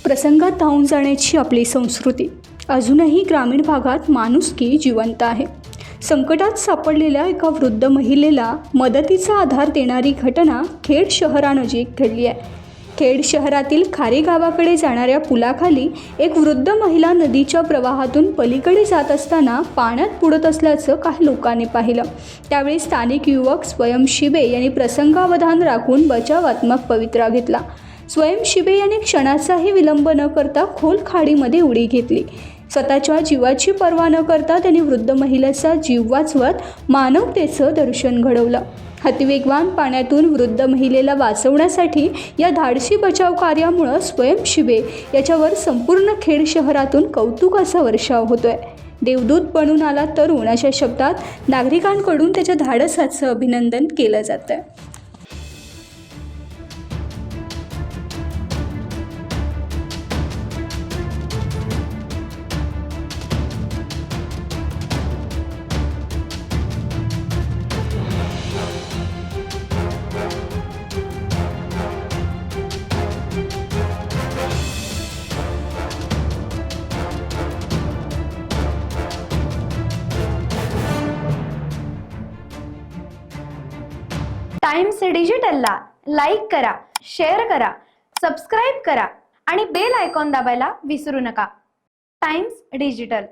प्रसंगात धावून जाण्याची आपली संस्कृती अजूनही ग्रामीण भागात माणुसकी जिवंत आहे. संकटात सापडलेल्या एका वृद्ध महिलेला मदतीचा आधार देणारी घटना खेड शहरानजीक घडली आहे. खेड शहरातील खारी गावाकडे जाणाऱ्या पुलाखाली एक वृद्ध महिला नदीच्या प्रवाहातून पलीकडे जात असताना पाण्यात बुडत असल्याचं काही लोकांनी पाहिलं. त्यावेळी स्थानिक युवक स्वयं शिबे यांनी प्रसंगावधान राखून बचावात्मक पवित्रा घेतला. स्वयं शिबे यांनी क्षणाचाही विलंब न करता खोल खाडीमध्ये उडी घेतली. स्वतःच्या जीवाची पर्वा न करता त्यांनी वृद्ध महिलेचा जीव वाचवत मानवतेचं दर्शन घडवलं. अतिवेगवान पाण्यातून वृद्ध महिलेला वाचवण्यासाठी या धाडसी बचाव कार्यामुळे स्वयं शिबे याच्यावर संपूर्ण खेड शहरातून कौतुकाचा वर्षाव होतोय. देवदूत बनून आला तरुण अशा शब्दात नागरिकांकडून त्याच्या धाडसाचं अभिनंदन केलं जातंय. टाइम्स डिजिटलला लाईक करा, शेअर करा, सबस्क्राईब करा आणि बेल आयकॉन दाबायला विसरू नका. Times digital.